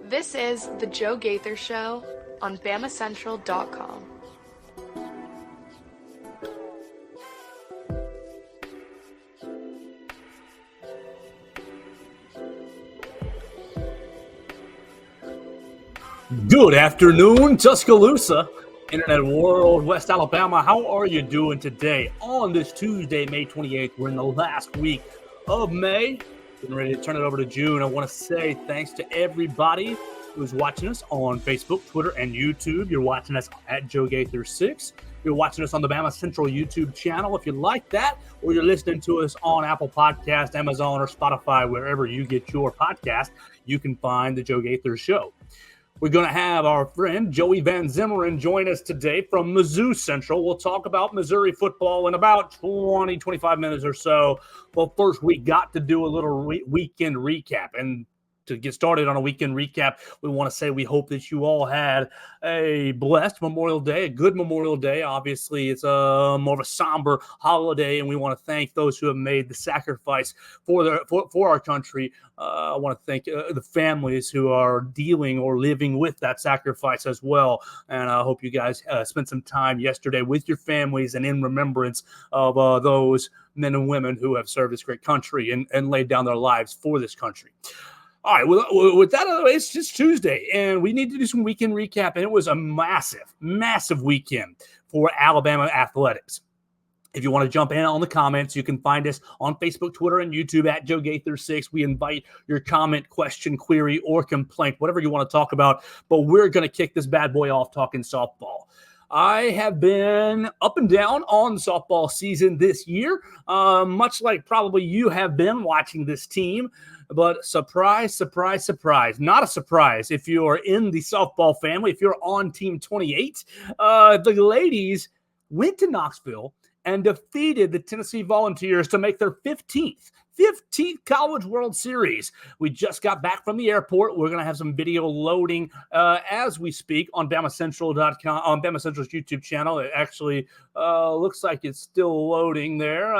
This is the Joe Gaither Show on BamaCentral.com. Good afternoon, Tuscaloosa, Internet World, West Alabama. How are you doing today on this Tuesday, May 28th? We're in the last week of May. Getting ready to turn it over to June. I want to say thanks to everybody who's watching us on Facebook, Twitter, and YouTube. You're watching us at Joe Gaither 6. You're watching us on the Bama Central YouTube channel if you like that, or you're listening to us on Apple Podcast, Amazon, or Spotify, wherever you get your podcast. You can find the Joe Gaither Show. We're going to have our friend Joey Van Zummeran join us today from MizzouCentral. We'll talk about Missouri football in about 20, 25 minutes or so. Well, first, we got to do a little weekend recap. And to get started on a weekend recap, we want to say we hope that you all had a blessed Memorial Day, a good Memorial Day. Obviously, it's more of a somber holiday, and we want to thank those who have made the sacrifice for our country. I want to thank the families who are dealing or living with that sacrifice as well. And I hope you guys spent some time yesterday with your families and in remembrance of those men and women who have served this great country and laid down their lives for this country. All right, with that out of the way, it's just Tuesday, and we need to do some weekend recap, and it was a massive weekend for Alabama athletics. If you want to jump in on the comments, you can find us on Facebook, Twitter, and YouTube at Joe Gaither 6. We invite your comment, question, query, or complaint, whatever you want to talk about, but we're going to kick this bad boy off talking softball. I have been up and down on softball season this year, much like probably you have been watching this team. But surprise, not a surprise if you're in the softball family, if you're on Team 28. The ladies went to Knoxville and defeated the Tennessee Volunteers to make their 15th College World Series. We just got back from the airport. We're going to have some video loading as we speak on BamaCentral.com, on Bama Central's YouTube channel. It actually looks like it's still loading there.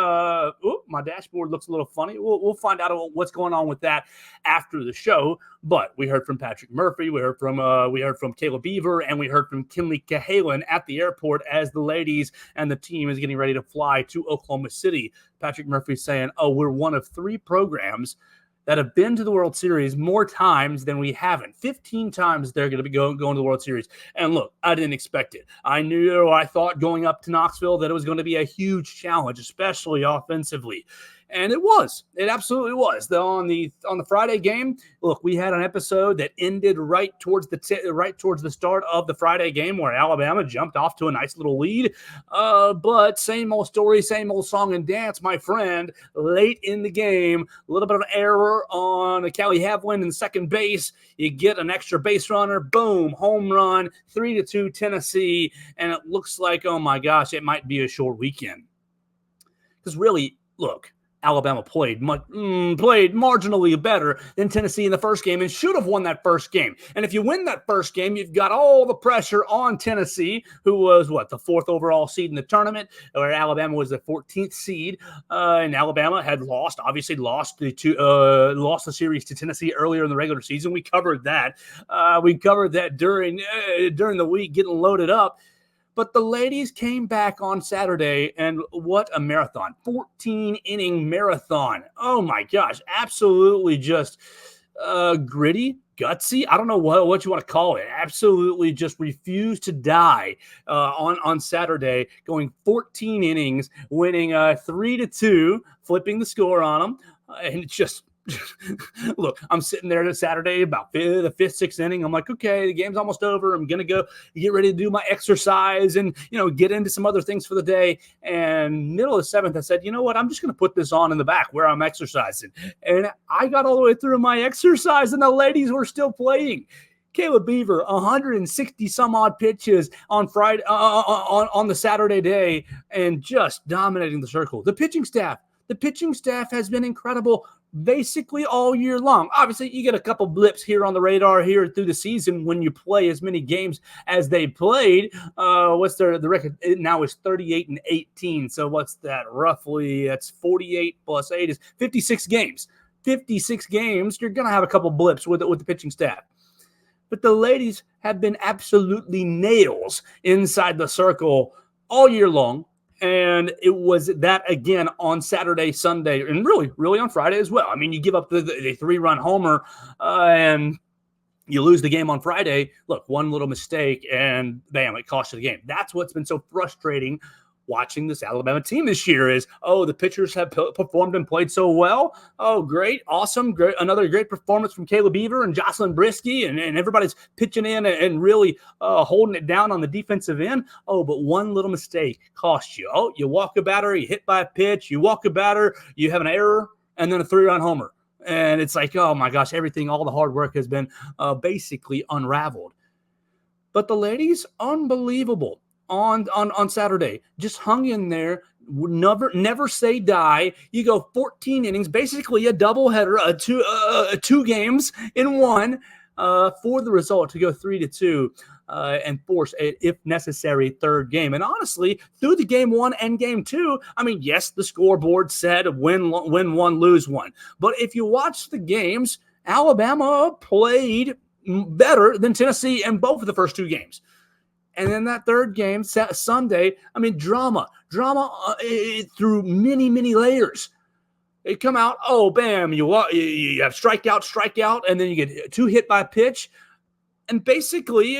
My dashboard looks a little funny. We'll find out what's going on with that after the show. But we heard from Patrick Murphy, we heard from Caleb Beaver, and we heard from Kinley Cahalan at the airport as the ladies and the team is getting ready to fly to Oklahoma City. Patrick Murphy saying, we're one of 3 programs that have been to the World Series more times than we haven't. 15 times they're going to be going to the World Series. And look, I didn't expect it. I thought going up to Knoxville that it was going to be a huge challenge, especially offensively. And it was. It absolutely was. On the Friday game, look, we had an episode that ended right towards the start of the Friday game where Alabama jumped off to a nice little lead. But same old story, same old song and dance, my friend. Late in the game, a little bit of an error on Callie Havlin in second base. You get an extra base runner, boom, home run, 3-2 Tennessee, and it looks like, oh my gosh, it might be a short weekend. Because really, look, Alabama played marginally better than Tennessee in the first game and should have won that first game. And if you win that first game, you've got all the pressure on Tennessee, who was, the 4th overall seed in the tournament, where Alabama was the 14th seed. And Alabama had lost the series to Tennessee earlier in the regular season. We covered that. During the week, getting loaded up. But the ladies came back on Saturday, and what a marathon. 14-inning marathon. Oh, my gosh. Absolutely just gritty, gutsy. I don't know what you want to call it. Absolutely just refused to die on Saturday, going 14 innings, winning 3-2, flipping the score on them. And it's just... Look, I'm sitting there this Saturday about the 5th, 6th inning. I'm like, okay, the game's almost over. I'm going to go get ready to do my exercise and, get into some other things for the day. And middle of the 7th, I said, you know what? I'm just going to put this on in the back where I'm exercising. And I got all the way through my exercise and the ladies were still playing. Caleb Beaver, 160 some odd pitches on Friday, on the Saturday day, and just dominating the circle. The pitching staff has been incredible basically all year long. Obviously, you get a couple blips here on the radar here through the season when you play as many games as they played. What's the record now is 38-18. So what's that? Roughly, that's 48 plus 8 is 56 games. 56 games, you're going to have a couple blips with the pitching staff. But the ladies have been absolutely nails inside the circle all year long. And it was that again on Saturday, Sunday, and really on Friday as well. I mean, you give up the 3-run homer and you lose the game on Friday. Look, one little mistake and bam, it cost you the game. That's what's been so frustrating watching this Alabama team this year is, the pitchers have performed and played so well. Oh, great. Awesome. Great. Another great performance from Caleb Beaver and Jocelyn Brisky, and everybody's pitching in and really holding it down on the defensive end. Oh, but one little mistake cost you. Oh, you walk a batter, you hit by a pitch, you walk a batter, you have an error, and then a 3-run homer. And it's like, oh my gosh, all the hard work has been basically unraveled. But the ladies, unbelievable. On Saturday, just hung in there, never say die. You go 14 innings, basically a doubleheader, two games in one for the result to go 3-2 and force a, if necessary, third game. And honestly, through the game 1 and game 2, I mean, yes, the scoreboard said win one, lose one. But if you watch the games, Alabama played better than Tennessee in both of the first 2 games. And then that third game, Sunday, I mean, drama through many layers. They come out, oh, bam, you have strikeout, and then you get 2 hit by pitch. And basically,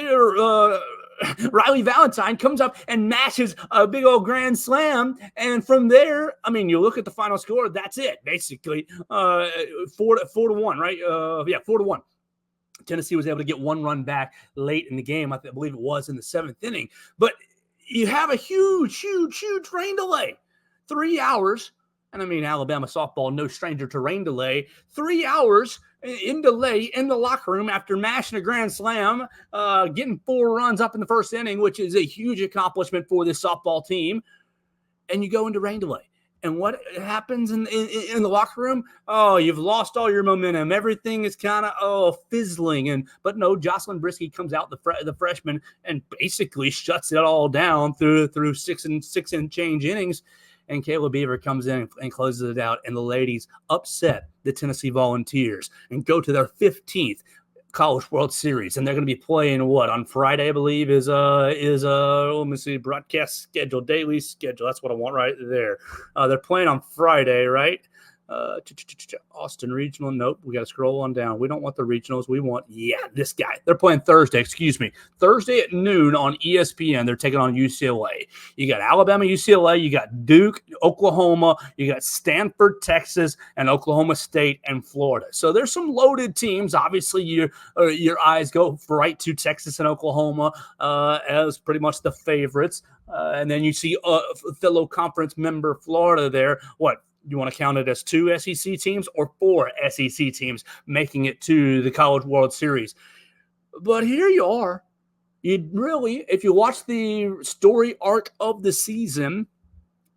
Riley Valentine comes up and mashes a big old grand slam. And from there, I mean, you look at the final score, that's it, basically. 4-1, right? 4-1. Tennessee was able to get 1 run back late in the game. I believe it was in the 7th inning. But you have a huge rain delay. 3 hours. And I mean, Alabama softball, no stranger to rain delay. 3 hours in delay in the locker room after mashing a grand slam, getting 4 runs up in the first inning, which is a huge accomplishment for this softball team. And you go into rain delay. And what happens in the locker room? Oh, you've lost all your momentum. Everything is kind of fizzling. But no, Jocelyn Brisky comes out, the freshman, and basically shuts it all down through 6 and change innings. And Caleb Beaver comes in and closes it out. And the ladies upset the Tennessee Volunteers and go to their 15th College World Series, and they're going to be playing on Friday, I believe, is let me see, broadcast schedule, daily schedule. That's what I want right there. They're playing on Friday, right? Austin Regional. Nope, we got to scroll on down. We don't want the regionals. We want, this guy. They're playing Thursday at noon on ESPN. They're taking on UCLA. You got Alabama, UCLA. You got Duke, Oklahoma. You got Stanford, Texas, and Oklahoma State and Florida. So there's some loaded teams. Obviously, your eyes go right to Texas and Oklahoma as pretty much the favorites. And then you see fellow conference member Florida there. What? You want to count it as 2 SEC teams or 4 SEC teams making it to the College World Series? But here you are. You really, if you watch the story arc of the season,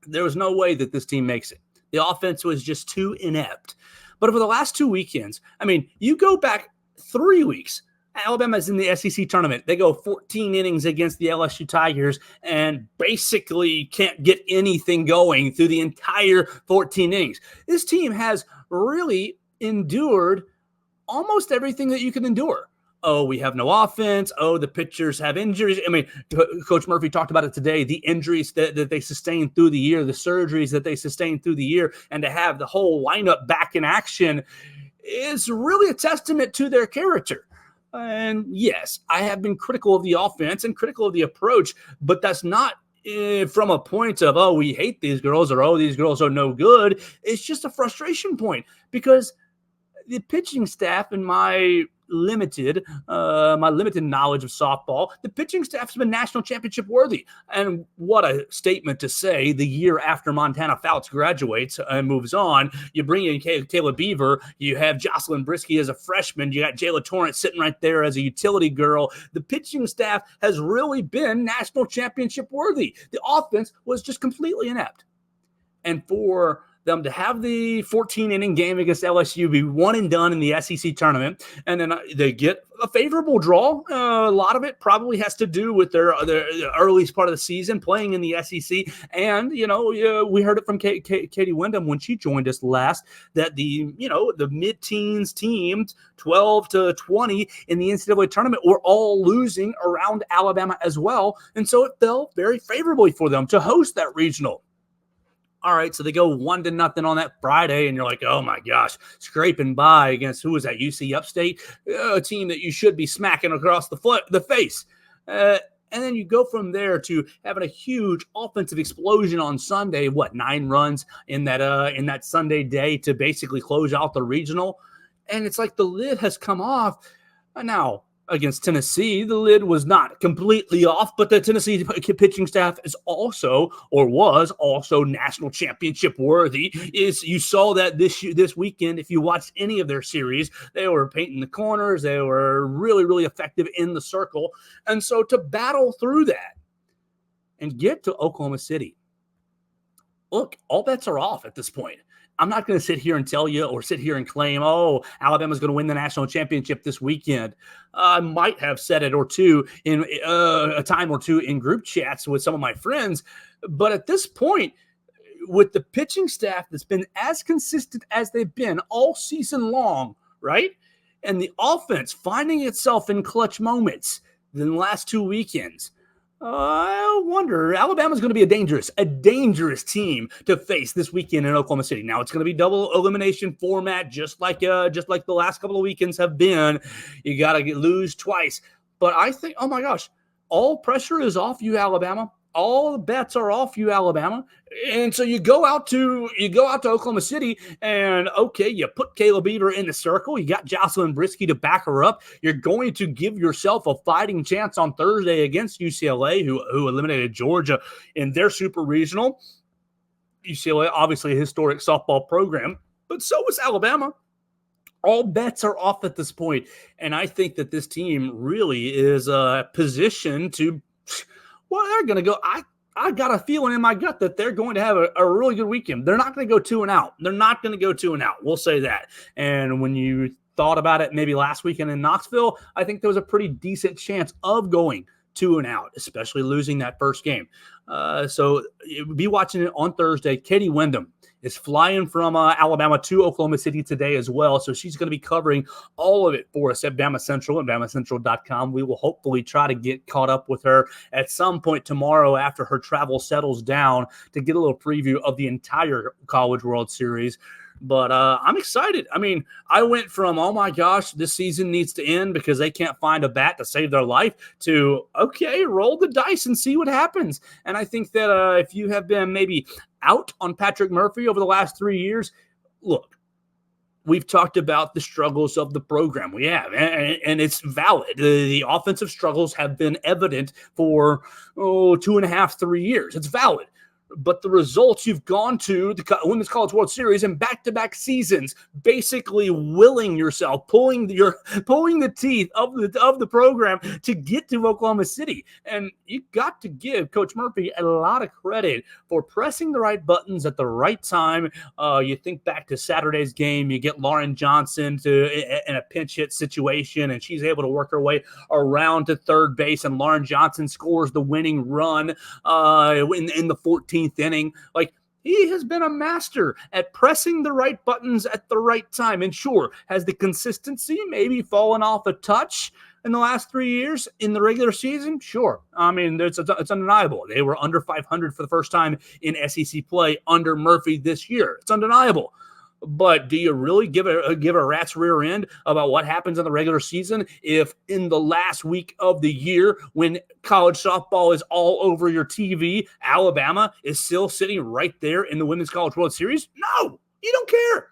there was no way that this team makes it. The offense was just too inept. But over the last 2 weekends, I mean, you go back 3 weeks, Alabama's in the SEC tournament. They go 14 innings against the LSU Tigers and basically can't get anything going through the entire 14 innings. This team has really endured almost everything that you can endure. Oh, we have no offense. Oh, the pitchers have injuries. I mean, Coach Murphy talked about it today, the injuries that they sustained through the year, the surgeries that they sustained through the year, and to have the whole lineup back in action is really a testament to their character. And yes, I have been critical of the offense and critical of the approach, but that's not from a point of, oh, we hate these girls or, oh, these girls are no good. It's just a frustration point because the pitching staff in my limited knowledge of softball, the pitching staff has been national championship worthy. And what a statement to say the year after Montana Fouts graduates and moves on. You bring in Caleb Beaver, you have Jocelyn Brisky as a freshman, you got Jayla Torrance sitting right there as a utility girl. The pitching staff has really been national championship worthy. The offense was just completely inept. And for them to have the 14-inning game against LSU, be one and done in the SEC tournament, and then they get a favorable draw. A lot of it probably has to do with their earliest part of the season playing in the SEC. And, we heard it from Katie Wyndham when she joined us last that the mid-teens teams, 12 to 20 in the NCAA tournament, were all losing around Alabama as well. And so it fell very favorably for them to host that regional. All right, so they go 1-0 on that Friday, and you're like, oh my gosh, scraping by against, who was that, UC Upstate? A team that you should be smacking across the face. And then you go from there to having a huge offensive explosion on Sunday, 9 runs in that Sunday day to basically close out the regional. And it's like the lid has come off. Now, against Tennessee, the lid was not completely off, but the Tennessee pitching staff was also national championship worthy. You saw that this weekend. If you watched any of their series, they were painting the corners. They were really, really effective in the circle. And so to battle through that and get to Oklahoma City, look, all bets are off at this point. I'm not going to sit here and tell you or sit here and claim, Alabama's going to win the national championship this weekend. I might have said it or two in a time or two in group chats with some of my friends. But at this point, with the pitching staff that's been as consistent as they've been all season long, right? And the offense finding itself in clutch moments in the last 2 weekends, I wonder, Alabama's going to be a dangerous team to face this weekend in Oklahoma City. Now it's going to be double elimination format, just like the last couple of weekends have been. You got to lose twice, but I think, oh my gosh, all pressure is off you, Alabama. All the bets are off you, Alabama. And so you go out to Oklahoma City, and okay, you put Kayla Beaver in the circle. You got Jocelyn Brisky to back her up. You're going to give yourself a fighting chance on Thursday against UCLA, who eliminated Georgia in their super regional. UCLA, obviously a historic softball program, but so is Alabama. All bets are off at this point, and I think that this team really is positioned to. Well, they're going to go. I got a feeling in my gut that they're going to have a really good weekend. They're not going to go 2-0. They're not going to go 2-0. We'll say that. And when you thought about it maybe last weekend in Knoxville, I think there was a pretty decent chance of going 2-0, especially losing that first game. So be watching it on Thursday. Katie Wyndham is flying from Alabama to Oklahoma City today as well. So she's going to be covering all of it for us at Bama Central and BamaCentral.com. We will hopefully try to get caught up with her at some point tomorrow after her travel settles down to get a little preview of the entire College World Series. But I'm excited. I mean, I went from, oh my gosh, this season needs to end because they can't find a bat to save their life to, okay, roll the dice and see what happens. And I think that if you have been maybe out on Patrick Murphy over the last 3 years, look, we've talked about the struggles of the program. We have, and it's valid. The offensive struggles have been evident for 2.5, 3 years. It's valid. But the results, you've gone to the Women's College World Series in back-to-back seasons, basically willing yourself, pulling the teeth of the program to get to Oklahoma City. And you got to give Coach Murphy a lot of credit for pressing the right buttons at the right time. You think back to Saturday's game, you get Lauren Johnson in a pinch hit situation, and she's able to work her way around to third base, and Lauren Johnson scores the winning run in the 14th inning. Like, he has been a master at pressing the right buttons at the right time. And sure, has the consistency maybe fallen off a touch in the last 3 years in the regular season? Sure. I mean, it's undeniable. They were under 500 for the first time in SEC play under Murphy this year. It's undeniable. But do you really give a rat's rear end about what happens in the regular season if in the last week of the year, when college softball is all over your TV, Alabama is still sitting right there in the Women's College World Series? No, you don't care.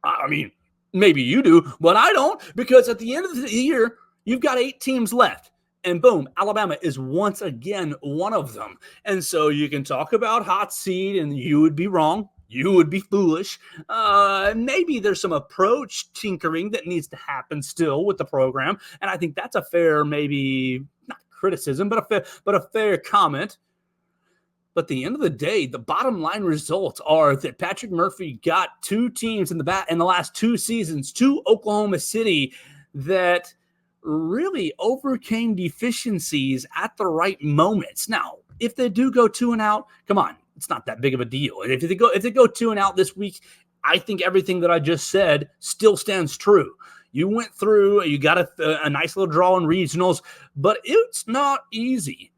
I mean, maybe you do, but I don't, because at the end of the year, you've got 8 teams left. And boom, Alabama is once again one of them. And so you can talk about hot seed, and you would be wrong. You would be foolish. Maybe there's some approach tinkering that needs to happen still with the program. And I think that's a fair, maybe not criticism, but a fair comment. But at the end of the day, the bottom line results are that Patrick Murphy got two teams in the last two seasons to Oklahoma City that really overcame deficiencies at the right moments. Now, if they do go 2-out, come on, it's not that big of a deal. And if they go 2-out this week, I think everything that I just said still stands true. You went through, you got a nice little draw in regionals, but it's not easy.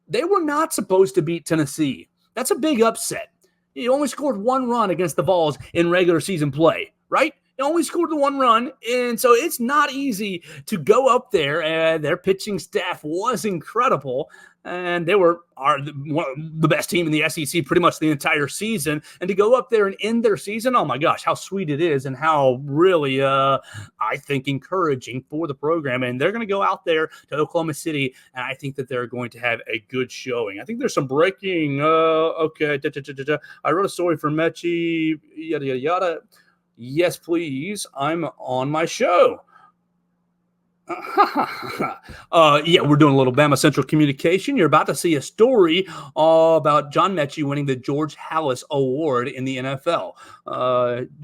They were not supposed to beat Tennessee. That's a big upset. You only scored one run against the Vols in regular season play, right? You only scored the one run, and so it's not easy to go up there. And their pitching staff was incredible, and they are the best team in the SEC pretty much the entire season. And to go up there and end their season, oh my gosh, how sweet it is, and how really, I think, encouraging for the program. And they're going to go out there to Oklahoma City, and I think that they're going to have a good showing. I think there's some breaking. I wrote a story for Mechie, yada yada yada. Yes, please. I'm on my show. We're doing a little Bama Central communication. You're about to see a story about John Mechie winning the George Halas Award in the NFL.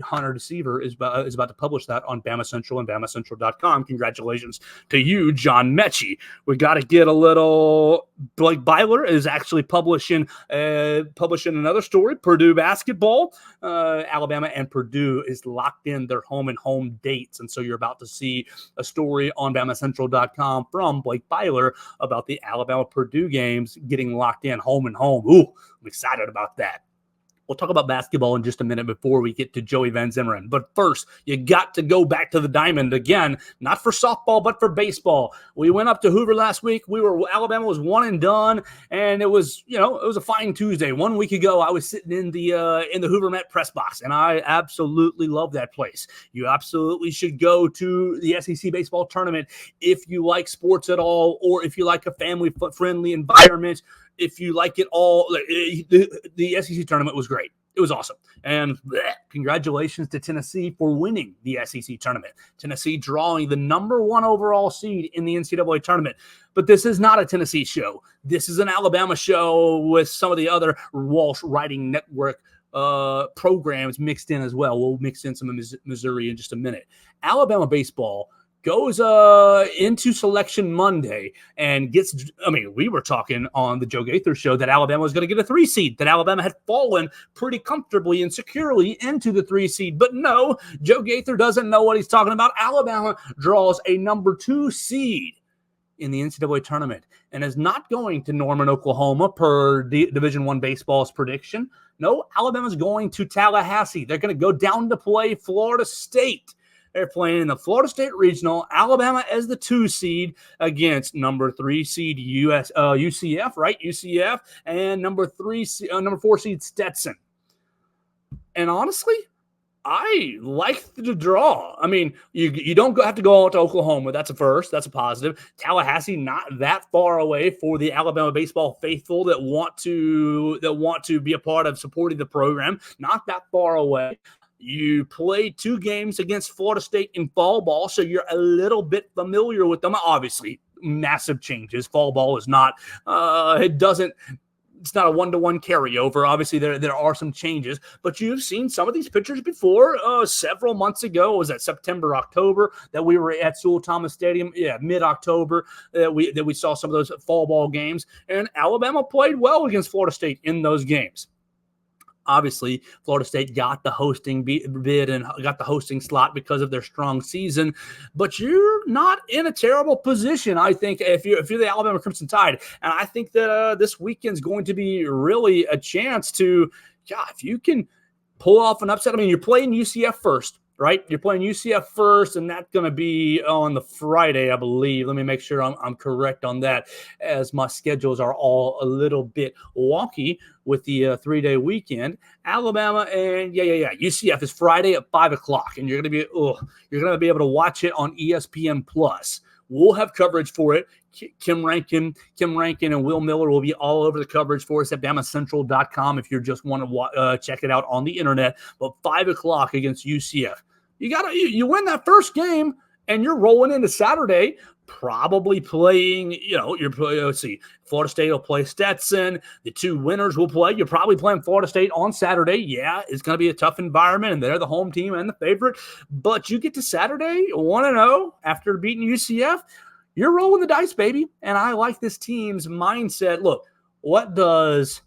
Hunter Deceiver is about to publish that on Bama Central and BamaCentral.com. Congratulations to you, John Mechie. We got to get a little. Blake Byler is actually publishing another story. Purdue basketball. Alabama and Purdue is locked in their home and home dates, and so you're about to see a story on BamaCentral.com from Blake Byler about the Alabama-Purdue games getting locked in home and home. Ooh, I'm excited about that. We'll talk about basketball in just a minute before we get to Joey Van Zummeran. But first, you got to go back to the diamond again, not for softball, but for baseball. We went up to Hoover last week. Alabama was one and done, and it was a fine Tuesday. 1 week ago, I was sitting in the Hoover Met press box, and I absolutely love that place. You absolutely should go to the SEC baseball tournament if you like sports at all, or if you like a family-friendly environment. If you like it all, the SEC tournament was great. It was awesome. And congratulations to Tennessee for winning the SEC tournament. Tennessee drawing the number 1 overall seed in the NCAA tournament. But this is not a Tennessee show. This is an Alabama show with some of the other Walsh Writing Network programs mixed in as well. We'll mix in some of Missouri in just a minute. Alabama baseball goes into Selection Monday and we were talking on the Joe Gaither show that Alabama was going to get a 3 seed, that Alabama had fallen pretty comfortably and securely into the 3 seed. But no, Joe Gaither doesn't know what he's talking about. Alabama draws a number 2 seed in the NCAA tournament and is not going to Norman, Oklahoma per Division I baseball's prediction. No, Alabama's going to Tallahassee. They're going to go down to play Florida State. They're playing in the Florida State Regional, Alabama as the 2 seed against number 3 seed UCF, right? UCF, and number 4 seed Stetson. And honestly, I like the draw. I mean, you don't have to go out to Oklahoma. That's a first. That's a positive. Tallahassee, not that far away for the Alabama baseball faithful that want to be a part of supporting the program. Not that far away. You play 2 games against Florida State in fall ball, so you're a little bit familiar with them. Obviously, massive changes. Fall ball is not it's not a 1-to-1 carryover. Obviously, there are some changes, but you've seen some of these pitchers before. Several months ago, was that September, October that we were at Sewell Thomas Stadium? Yeah, mid-October that we saw some of those fall ball games, and Alabama played well against Florida State in those games. Obviously, Florida State got the hosting bid and got the hosting slot because of their strong season, but you're not in a terrible position, I think, if you're the Alabama Crimson Tide. And I think that this weekend's going to be really a chance to, if you can pull off an upset. I mean, you're playing UCF first, right? You're playing UCF first, and that's going to be on the Friday, I believe. Let me make sure I'm correct on that, as my schedules are all a little bit wonky with the 3-day weekend. Alabama and UCF is Friday at 5:00, and you're going to be able to watch it on ESPN Plus. We'll have coverage for it. Kim Rankin and Will Miller will be all over the coverage for us at BamaCentral.com if you just want to check it out on the internet. But 5:00 against UCF. You win that first game, and you're rolling into Saturday, probably playing, let's see, Florida State will play Stetson. The two winners will play. You're probably playing Florida State on Saturday. Yeah, it's going to be a tough environment, and they're the home team and the favorite. But you get to Saturday 1-0 after beating UCF. You're rolling the dice, baby. And I like this team's mindset. Look, what does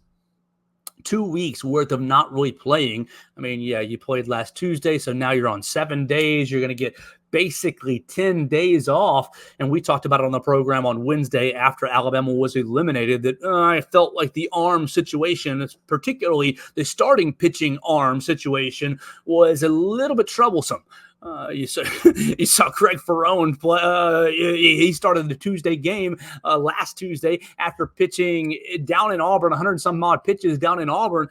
2 weeks worth of not really playing? I mean, yeah, you played last Tuesday, so now you're on 7 days. You're going to get basically 10 days off. And we talked about it on the program on Wednesday after Alabama was eliminated that I felt like the arm situation, particularly the starting pitching arm situation, was a little bit troublesome. You saw Craig Ferrone play. He started the Tuesday game last Tuesday after pitching down in Auburn, 100-some odd pitches down in Auburn.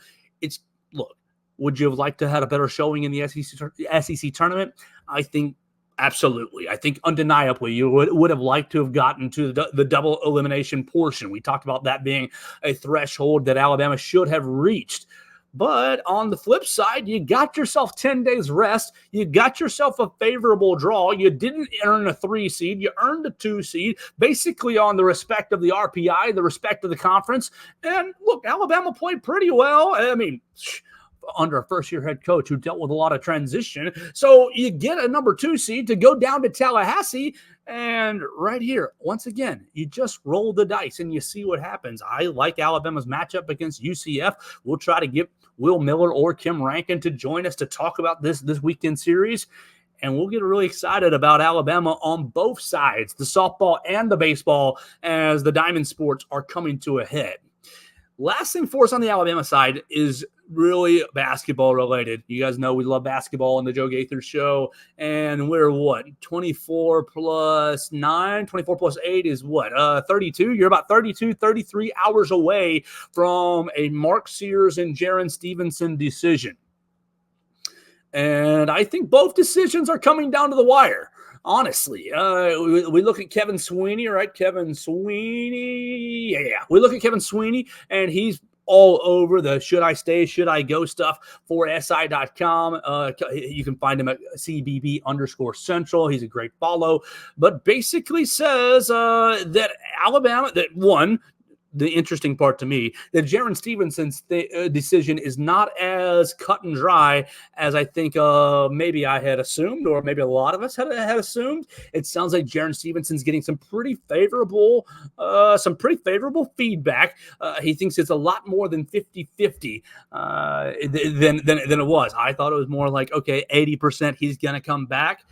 Look, would you have liked to have a better showing in the SEC tournament? I think absolutely. I think undeniably you would have liked to have gotten to the double elimination portion. We talked about that being a threshold that Alabama should have reached. But on the flip side, you got yourself 10 days rest. You got yourself a favorable draw. You didn't earn a 3 seed. You earned a 2 seed, basically on the respect of the RPI, the respect of the conference. And look, Alabama played pretty well. I mean, under a first-year head coach who dealt with a lot of transition. So you get a number 2 seed to go down to Tallahassee. And right here, once again, you just roll the dice and you see what happens. I like Alabama's matchup against UCF. We'll try to get Will Miller or Kim Rankin to join us to talk about this weekend series. And we'll get really excited about Alabama on both sides, the softball and the baseball, as the Diamond Sports are coming to a head. Last thing for us on the Alabama side is really basketball related. You guys know we love basketball on the Joe Gaither show. And we're 24 plus 9, 24 plus 8 is 32. You're about 32, 33 hours away from a Mark Sears and Jaron Stevenson decision. And I think both decisions are coming down to the wire. Honestly, we look at Kevin Sweeney, right? Kevin Sweeney. Yeah. We look at Kevin Sweeney, and he's all over the should I stay, should I go stuff for SI.com. You can find him at CBB_Central. He's a great follow, but basically says that Alabama, the interesting part to me, that Jaron Stevenson's decision is not as cut and dry as I think maybe I had assumed, or maybe a lot of us had assumed. It sounds like Jaron Stevenson's getting some pretty favorable feedback. He thinks it's a lot more than 50-50 than it was. I thought it was more like, okay, 80% he's going to come back.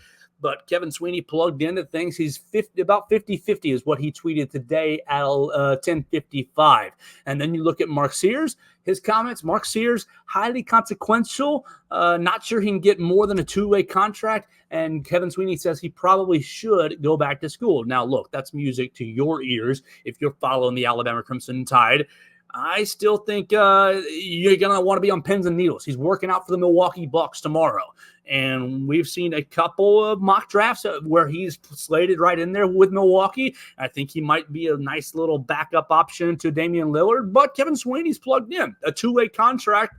But Kevin Sweeney plugged into things. He's about 50-50 is what he tweeted today at 10:55. And then you look at Mark Sears, his comments. Mark Sears, highly consequential. Not sure he can get more than a 2-way contract. And Kevin Sweeney says he probably should go back to school. Now, look, that's music to your ears if you're following the Alabama Crimson Tide. I still think you're going to want to be on pins and needles. He's working out for the Milwaukee Bucks tomorrow. And we've seen a couple of mock drafts where he's slated right in there with Milwaukee. I think he might be a nice little backup option to Damian Lillard. But Kevin Sweeney's plugged in. A 2-way contract.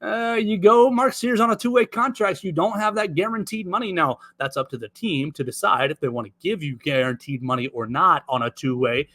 You go Mark Sears on a 2-way contract. You don't have that guaranteed money. Now, that's up to the team to decide if they want to give you guaranteed money or not on a 2-way.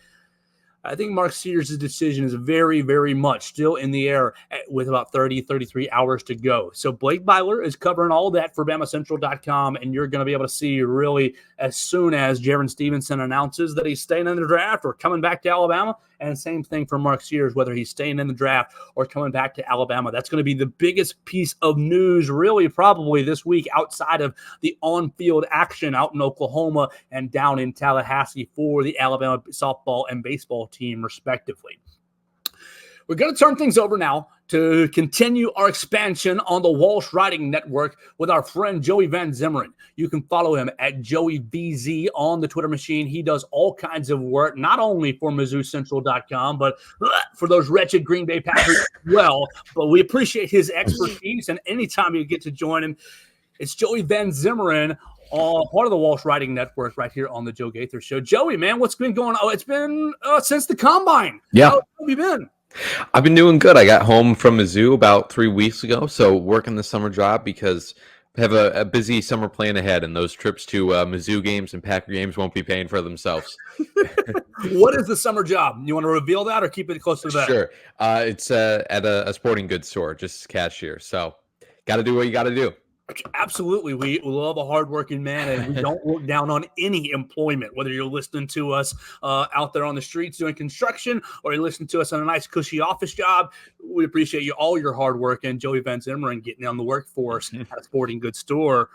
I think Mark Sears' decision is very, very much still in the air with about 33 hours to go. So Blake Byler is covering all that for BamaCentral.com, and you're going to be able to see really as soon as Jaron Stevenson announces that he's staying in the draft or coming back to Alabama. And same thing for Mark Sears, whether he's staying in the draft or coming back to Alabama. That's going to be the biggest piece of news really probably this week outside of the on-field action out in Oklahoma and down in Tallahassee for the Alabama softball and baseball team, respectively. We're going to turn things over now to continue our expansion on the Walsh Writing Network with our friend Joey Van Zummeran. You can follow him at JoeyVZ on the Twitter machine. He does all kinds of work, not only for MizzouCentral.com, but for those wretched Green Bay Packers as well. But we appreciate his expertise, and anytime you get to join him, it's Joey Van Zummeran, part of the Walsh Writing Network right here on the Joe Gaither Show. Joey, man, what's been going on? Oh, it's been since the Combine. Yeah. How have you been? I've been doing good. I got home from Mizzou about 3 weeks ago, so working the summer job because have a busy summer plan ahead, and those trips to Mizzou games and Packer games won't be paying for themselves. What is the summer job? You want to reveal that or keep it close to that? Sure. It's at a sporting goods store, just cashier. So got to do what you got to do. Absolutely. We love a hardworking man, and we don't look down on any employment, whether you're listening to us out there on the streets doing construction or you're listening to us on a nice, cushy office job. We appreciate you all your hard work and Joey Van Zummeran getting down the workforce at a sporting goods store.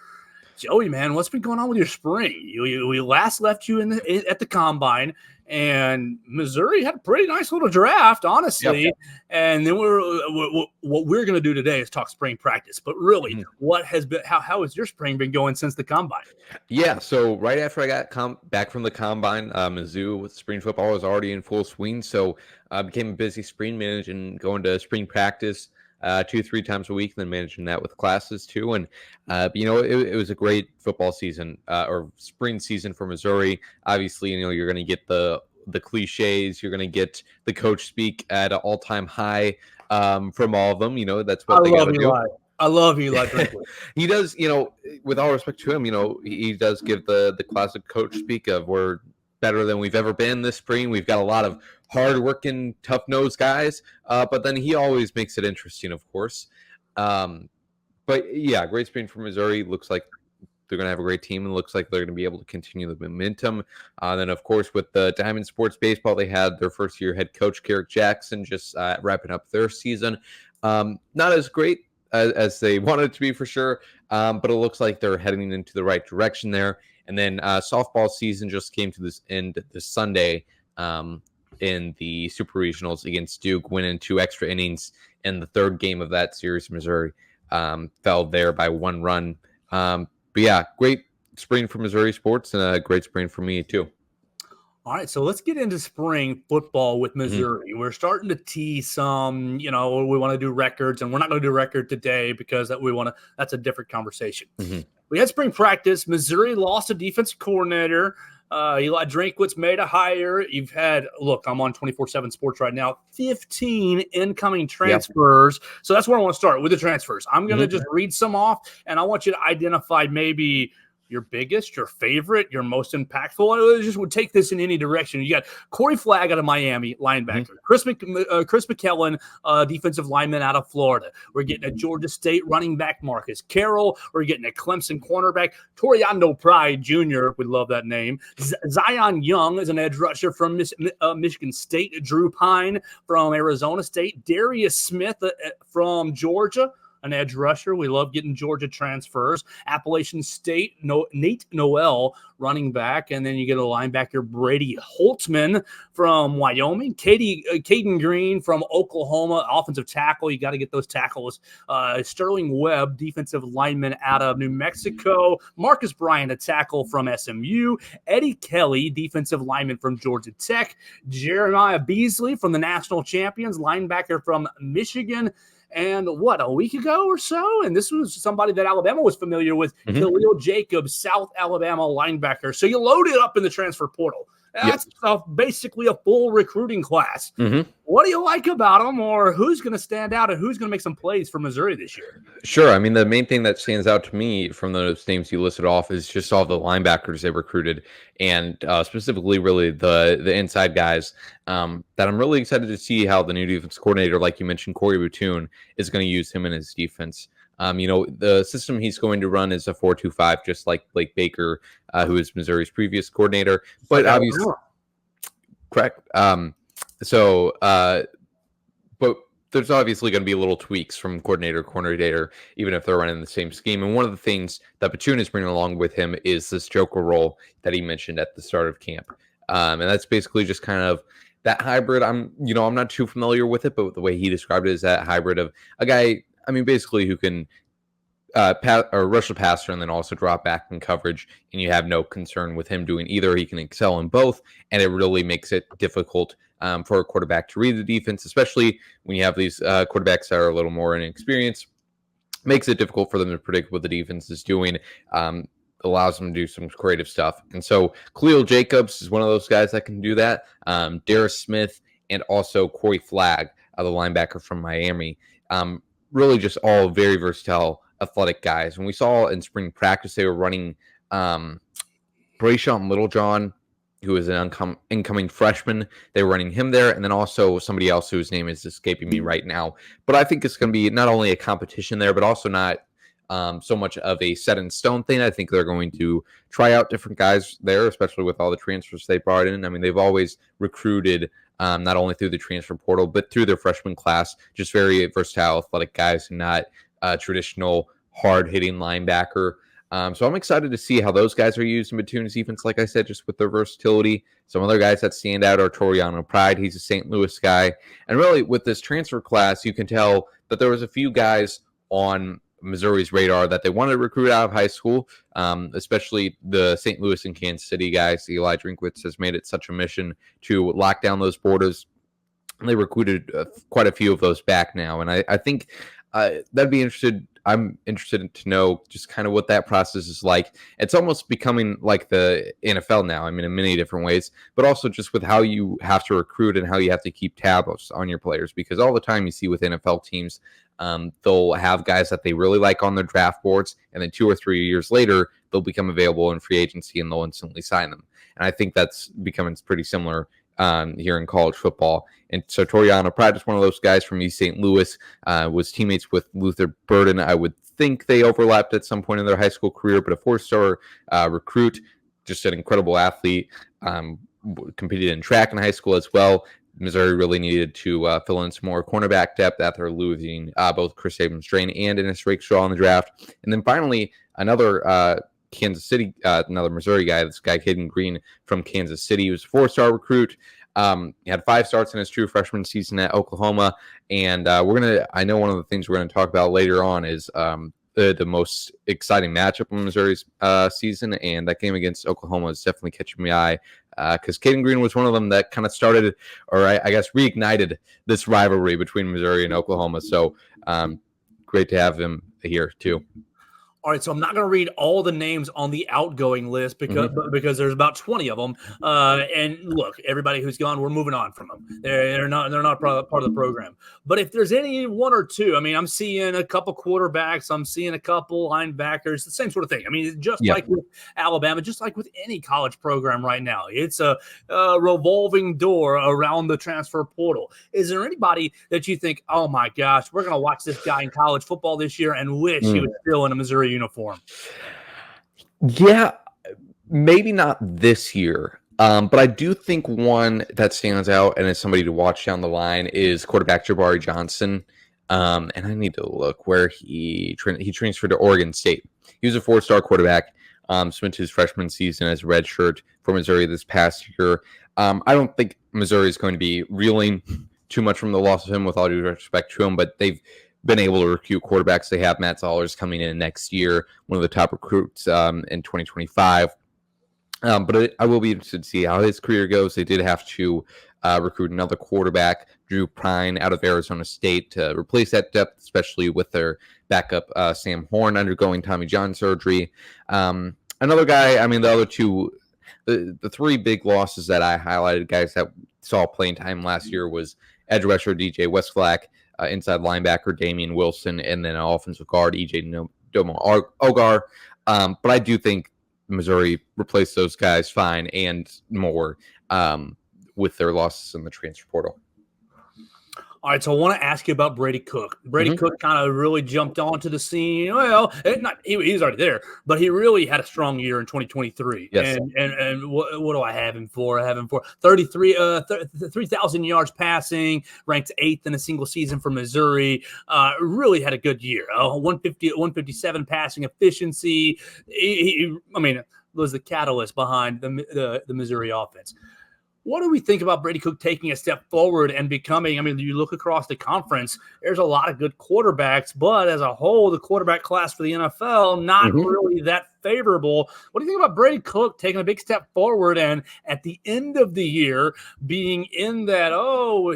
Joey, man, what's been going on with your spring? We last left you at the combine, and Missouri had a pretty nice little draft, honestly. Yep. And then what we're going to do today is talk spring practice. But really, what has been how has your spring been going since the combine? Yeah, so right after I got back from the combine, Mizzou with spring football was already in full swing. So I became a busy spring manager and going to spring practice 2-3 times a week, and then managing that with classes too. And it was a great football season or spring season for Missouri. Obviously, you're going to get the cliches, you're going to get the coach speak at an all-time high from all of them. That's what they got to do. I love Eli. He does, with all respect to him, he does give the classic coach speak of we're better than we've ever been this spring. We've got a lot of hard-working, tough-nosed guys, but then he always makes it interesting, of course. But yeah, great spring for Missouri. Looks like they're going to have a great team, and looks like they're going to be able to continue the momentum. Then, of course, with the Diamond Sports Baseball, they had their first-year head coach, Garrett Jackson, just wrapping up their season. Not as great as they wanted it to be for sure, but it looks like they're heading into the right direction there. And then softball season just came to this end this Sunday in the Super Regionals against Duke, winning 2 extra innings in the third game of that series. Missouri fell there by 1 run. But yeah, great spring for Missouri sports and a great spring for me too. All right, so let's get into spring football with Missouri. We're starting to tease some, we want to do records, and we're not going to do a record today because that's a different conversation. We had spring practice. Missouri lost a defensive coordinator. Eli Drinkwitz made a hire. You've had, I'm on 24/7 Sports right now, 15 incoming transfers. Yep. So that's where I want to start with the transfers. I'm going to just read some off, and I want you to identify maybe your biggest, your favorite, your most impactful. I just would take this in any direction. You got Corey Flagg out of Miami, linebacker. Chris McKellen, defensive lineman out of Florida. We're getting a Georgia State running back, Marcus Carroll. We're getting a Clemson cornerback, Toriano Pride Jr. We love that name. Zion Young is an edge rusher from Michigan State. Drew Pine from Arizona State. Darius Smith from Georgia, an edge rusher. We love getting Georgia transfers. Appalachian State, Nate Noel, running back. And then you get a linebacker, Brady Holtzman from Wyoming. Caden Green from Oklahoma, offensive tackle. You got to get those tackles. Sterling Webb, defensive lineman out of New Mexico. Marcus Bryant, a tackle from SMU. Eddie Kelly, defensive lineman from Georgia Tech. Jeremiah Beasley from the national champions, linebacker from Michigan. And a week ago or so, and this was somebody that Alabama was familiar with, Khalil Jacobs, South Alabama linebacker. So you load it up in the transfer portal. That's basically a full recruiting class. What do you like about them, or who's going to stand out and who's going to make some plays for Missouri this year? Sure. I mean, the main thing that stands out to me from those names you listed off is just all the linebackers they recruited, and specifically really the inside guys that I'm really excited to see how the new defense coordinator, like you mentioned, Corey Batoon, is going to use him in his defense. The system he's going to run is a 4-2-5, just like Blake Baker, who is Missouri's previous coordinator. But obviously, correct. But there's obviously going to be little tweaks from coordinator to coordinator, even if they're running the same scheme. And one of the things that Batoon is bringing along with him is this joker role that he mentioned at the start of camp. And that's basically just kind of that hybrid. I'm not too familiar with it, but the way he described it is that hybrid of a guy, basically who can rush the passer and then also drop back in coverage, and you have no concern with him doing either. He can excel in both, and it really makes it difficult for a quarterback to read the defense, especially when you have these quarterbacks that are a little more inexperienced. Makes it difficult for them to predict what the defense is doing. Allows them to do some creative stuff. And so Khalil Jacobs is one of those guys that can do that. Darius Smith and also Corey Flagg, the linebacker from Miami. Really just all very versatile athletic guys. And we saw in spring practice they were running Brayshawn Littlejohn, who is an incoming freshman. They were running him there, and then also somebody else whose name is escaping me right now. But I think it's going to be not only a competition there, but also not so much of a set in stone thing. I think they're going to try out different guys there, especially with all the transfers they brought in. I mean, they've always recruited not only through the transfer portal, but through their freshman class, just very versatile, athletic guys and not traditional hard-hitting linebacker. So I'm excited to see how those guys are used in Batune's defense, like I said, just with their versatility. Some other guys that stand out are Toriano Pride. He's a St. Louis guy. And really, with this transfer class, you can tell that there was a few guys on Missouri's radar that they wanted to recruit out of high school, especially the St. Louis and Kansas City guys. Eli Drinkwitz has made it such a mission to lock down those borders. And they recruited quite a few of those back now. And I think that'd be interested. I'm interested to know just kind of what that process is like. It's almost becoming like the NFL now. I mean, in many different ways, but also just with how you have to recruit and how you have to keep tabs on your players. Because all the time you see with NFL teams, they'll have guys that they really like on their draft boards, and then 2 or 3 years later, they'll become available in free agency and they'll instantly sign them. And I think that's becoming pretty similar here in college football. And so Toriano Pratt is one of those guys from East St. Louis, was teammates with Luther Burden. I would think they overlapped at some point in their high school career, but a 4-star recruit, just an incredible athlete, competed in track in high school as well. Missouri really needed to fill in some more cornerback depth after losing both Chris Abrams-Drain and Ennis Rakestraw in the draft. And then finally, another Kansas City, another Missouri guy, this guy Caden Green from Kansas City. He was a 4-star recruit. He had 5 starts in his true freshman season at Oklahoma. And I know one of the things we're going to talk about later on is the most exciting matchup in Missouri's season. And that game against Oklahoma is definitely catching my eye, because Caden Green was one of them that kind of started, or I guess reignited this rivalry between Missouri and Oklahoma. So great to have him here too. All right, so I'm not going to read all the names on the outgoing list because there's about 20 of them. And look, everybody who's gone, we're moving on from them. They're not part of the program. But if there's any one or two, I mean, I'm seeing a couple quarterbacks, I'm seeing a couple linebackers, the same sort of thing. I mean, just like with Alabama, just like with any college program right now, it's a revolving door around the transfer portal. Is there anybody that you think, oh my gosh, we're going to watch this guy in college football this year and wish he was still in a Missouri uniform? Yeah, maybe not this year. But I do think one that stands out and is somebody to watch down the line is quarterback Jabari Johnson. And I need to look where he transferred to Oregon State. He was a 4-star quarterback. Spent his freshman season as a redshirt for Missouri this past year. I don't think Missouri is going to be reeling too much from the loss of him, with all due respect to him, but they've been able to recruit quarterbacks. They have Matt Zollers coming in next year, one of the top recruits in 2025. But I will be interested to see how his career goes. They did have to recruit another quarterback, Drew Prine, out of Arizona State, to replace that depth, especially with their backup, Sam Horn, undergoing Tommy John surgery. Another guy, I mean, the other two, the 3 big losses that I highlighted, guys that saw playing time last year, was edge rusher DJ Westflack, inside linebacker Damian Wilson, and then offensive guard EJ Domo-Ogar. But I do think Missouri replaced those guys fine and more with their losses in the transfer portal. All right, so I want to ask you about Brady Cook. Brady Cook kind of really jumped onto the scene. Well, he was already there, but he really had a strong year in 2023. Yes. And what do I have him for? I have him for 3,000 yards passing, ranked 8th in a single season for Missouri. Really had a good year. 157 passing efficiency. He was the catalyst behind the Missouri offense. What do we think about Brady Cook taking a step forward and becoming, I mean, you look across the conference, there's a lot of good quarterbacks, but as a whole, the quarterback class for the NFL, not really that favorable. What do you think about Brady Cook taking a big step forward and at the end of the year being in that,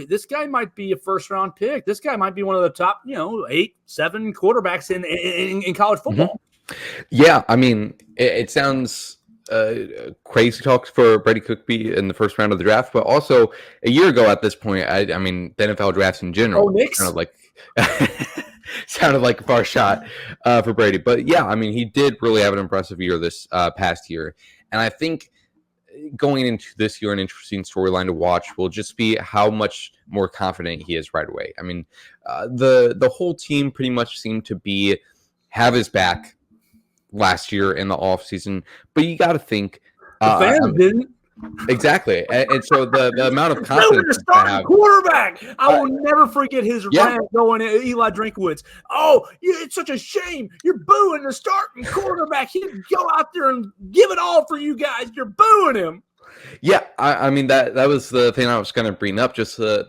this guy might be a first-round pick. This guy might be one of the top, 8, 7 quarterbacks in college football. Yeah, I mean, it sounds crazy talk for Brady Cook be in the first round of the draft, but also a year ago at this point, I mean, the NFL drafts in general, Knicks? kind of like sounded like a far shot for Brady. But yeah, I mean, he did really have an impressive year this past year. And I think going into this year, an interesting storyline to watch will just be how much more confident he is right away. I mean, the whole team pretty much seemed to have his back last year in the offseason, but you got to think the fans didn't. Exactly, and so the amount of confidence the starting quarterback. I will never forget his rant going at Eli Drinkowitz. Oh, it's such a shame you're booing the starting quarterback. He'd go out there and give it all for you guys. You're booing him. Yeah, I mean that was the thing I was going to bring up. Just the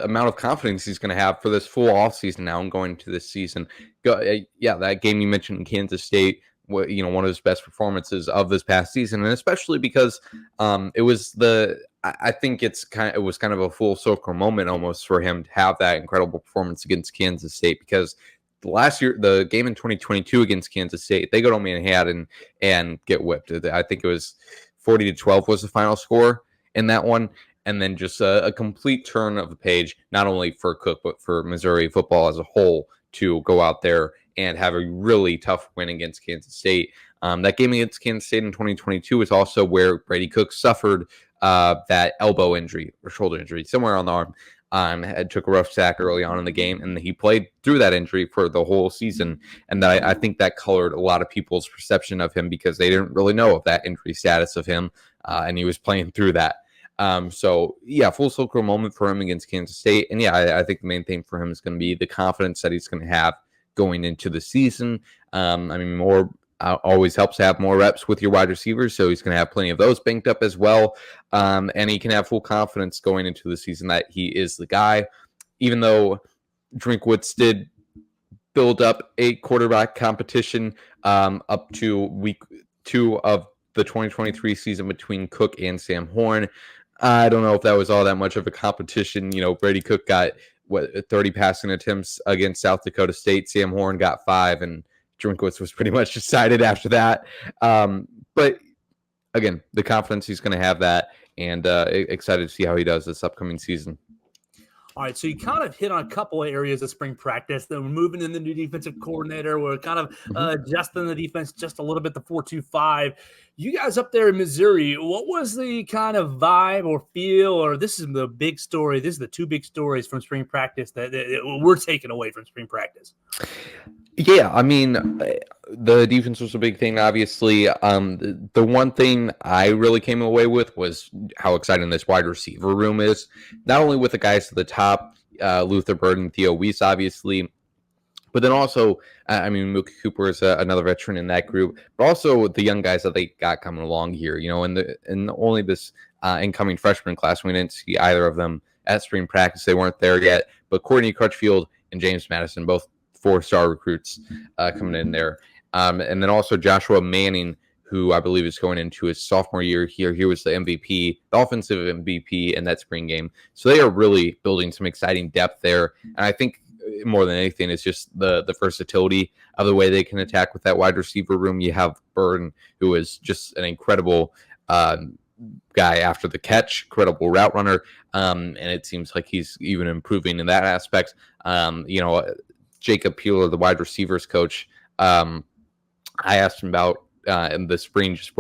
amount of confidence he's going to have for this full offseason now and going into this season. That game you mentioned in Kansas State. One of his best performances of this past season, and especially because it was I think it was kind of a full circle moment almost for him to have that incredible performance against Kansas State, because last year, the game in 2022 against Kansas State, they go to Manhattan and get whipped. I think it was 40-12 was the final score in that one. And then just a complete turn of the page, not only for Cook, but for Missouri football as a whole, to go out there and have a really tough win against Kansas State. That game against Kansas State in 2022 is also where Brady Cook suffered that elbow injury or shoulder injury somewhere on the arm. Took a rough sack early on in the game, and he played through that injury for the whole season. And I think that colored a lot of people's perception of him, because they didn't really know of that injury status of him, and he was playing through that. Full circle moment for him against Kansas State. And I think the main thing for him is going to be the confidence that he's going to have going into the season. More always helps to have more reps with your wide receivers, so he's going to have plenty of those banked up as well. And he can have full confidence going into the season that he is the guy, even though Drinkwitz did build up a quarterback competition up to week 2 of the 2023 season between Cook and Sam Horn. I don't know if that was all that much of a competition. Brady Cook got 30 passing attempts against South Dakota State. Sam Horn got 5, and Drinkwitz was pretty much decided after that. But again, the confidence he's going to have that, and excited to see how he does this upcoming season. All right, so you kind of hit on a couple of areas of spring practice. Then we're moving in the new defensive coordinator. We're kind of adjusting the defense just a little bit, the 4-2-5. You guys up there in Missouri, what was the kind of vibe or feel, or this is the big story, this is the 2 big stories from spring practice that we're taking away from spring practice? Yeah, the defense was a big thing, obviously. The one thing I really came away with was how exciting this wide receiver room is. Not only with the guys at the top, Luther Bird and Theo Weiss, obviously, but then also, Mookie Cooper is another veteran in that group, but also the young guys that they got coming along here, and only this incoming freshman class, we didn't see either of them at spring practice. They weren't there yet, but Courtney Crutchfield and James Madison, both 4-star recruits coming in there. And then also Joshua Manning, who I believe is going into his sophomore year here. He was the MVP, the offensive MVP in that spring game. So they are really building some exciting depth there. And I think more than anything, it's just the versatility of the way they can attack with that wide receiver room. You have Burden, who is just an incredible guy after the catch, incredible route runner. And it seems like he's even improving in that aspect. Jacob Peeler, the wide receivers coach, I asked him about in the spring, just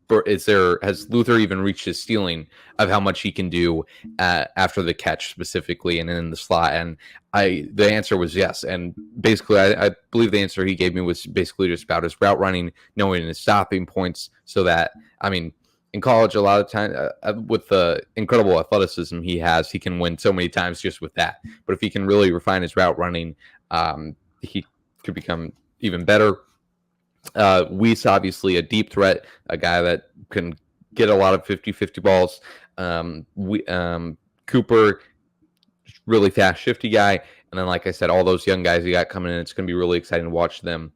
has Luther even reached his ceiling of how much he can do after the catch specifically and in the slot? And the answer was yes. And basically, I believe the answer he gave me was basically just about his route running, knowing his stopping points, so that, in college, a lot of time with the incredible athleticism he has, he can win so many times just with that. But if he can really refine his route running, he could become even better. Weiss, obviously a deep threat, a guy that can get a lot of 50-50 balls. Cooper, really fast, shifty guy. And then, like I said, all those young guys you got coming in, it's going to be really exciting to watch them.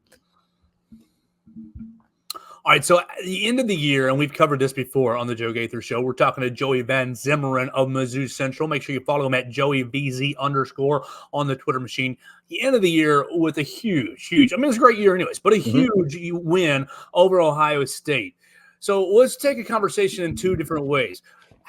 All right, so at the end of the year, and we've covered this before on the Joe Gaither Show, we're talking to Joey Van Zummeran of MizzouCentral. Make sure you follow him at JoeyVZ_ on the Twitter machine. The end of the year with a huge, it's a great year anyways, but a huge win over Ohio State. So let's take a conversation in 2 different ways.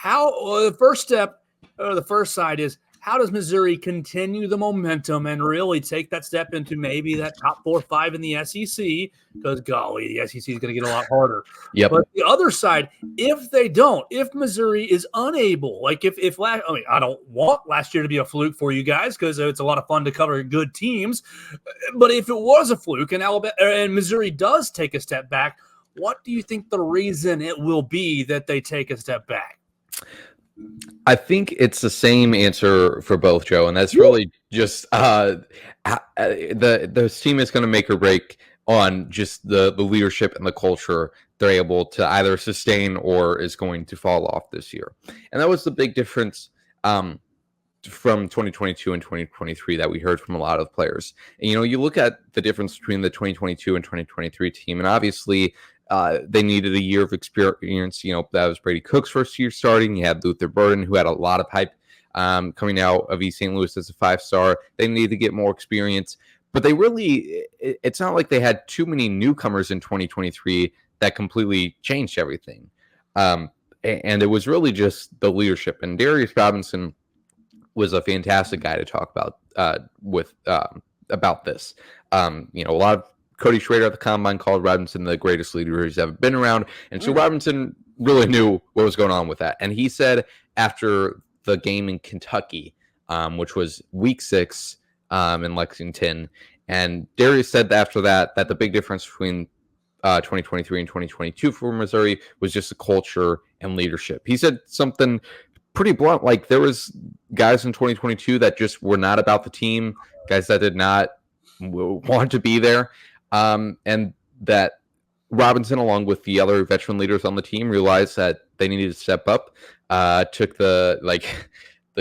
The first step, or the first side is, How does Missouri continue the momentum and really take that step into maybe that top 4 or 5 in the SEC? Because, golly, the SEC is going to get a lot harder. Yep. But the other side, if they don't, if Missouri is unable, like if last, I mean, I don't want last year to be a fluke for you guys because it's a lot of fun to cover good teams. But if it was a fluke and Alabama and Missouri does take a step back, what do you think the reason it will be that they take a step back? I think it's the same answer for both, Joe, and that's really just the team is going to make or break on just the leadership and the culture they're able to either sustain or is going to fall off this year. And that was the big difference from 2022 and 2023 that we heard from a lot of players. And, you look at the difference between the 2022 and 2023 team, and obviously they needed a year of experience. That was Brady Cook's first year starting. You had Luther Burden, who had a lot of hype coming out of East St. Louis as a 5-star. They needed to get more experience. But it's not like they had too many newcomers in 2023 that completely changed everything. And it was really just the leadership. And Darius Robinson was a fantastic guy to talk about about this. A lot of Cody Schrader at the Combine called Robinson the greatest leader he's ever been around. And so Robinson really knew what was going on with that. And he said after the game in Kentucky, which was week 6 in Lexington, and Darius said after that the big difference between 2023 and 2022 for Missouri was just the culture and leadership. He said something pretty blunt, like there was guys in 2022 that just were not about the team, guys that did not want to be there. And that Robinson, along with the other veteran leaders on the team, realized that they needed to step up. Took the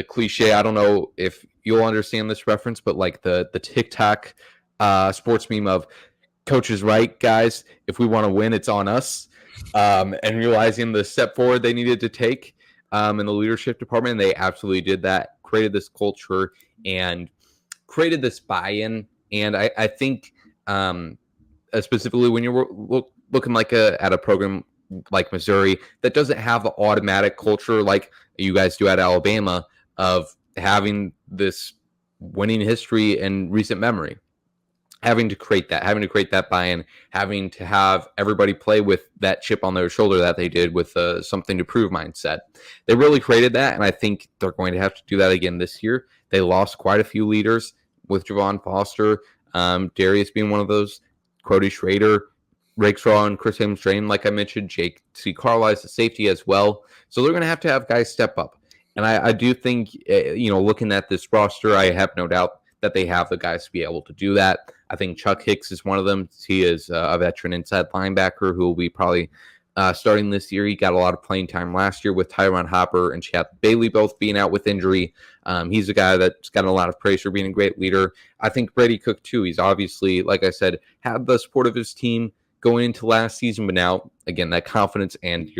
cliche. I don't know if you'll understand this reference, but like the TikTok sports meme of "Coach is right, guys. If we want to win, it's on us." And realizing the step forward they needed to take in the leadership department, and they absolutely did that. Created this culture and created this buy-in. And I think. Specifically when you're looking at a program like Missouri that doesn't have the automatic culture like you guys do at Alabama of having this winning history and recent memory, having to create that buy-in, having to have everybody play with that chip on their shoulder that they did with something to prove mindset. They really created that, and I think they're going to have to do that again this year. They lost quite a few leaders with Javon Foster, Darius being one of those, Cody Schrader, Rakestraw, and Chris Hamstrain, like I mentioned, Jake C. Carlisle, the safety as well. So they're going to have guys step up. And I do think, looking at this roster, I have no doubt that they have the guys to be able to do that. I think Chuck Hicks is one of them. He is a veteran inside linebacker who will be probably starting this year. He got a lot of playing time last year with Tyron Hopper and Chad Bailey both being out with injury. He's a guy that's gotten a lot of praise for being a great leader. I think Brady Cook, too. He's obviously, like I said, had the support of his team going into last season, but now, again, that confidence, and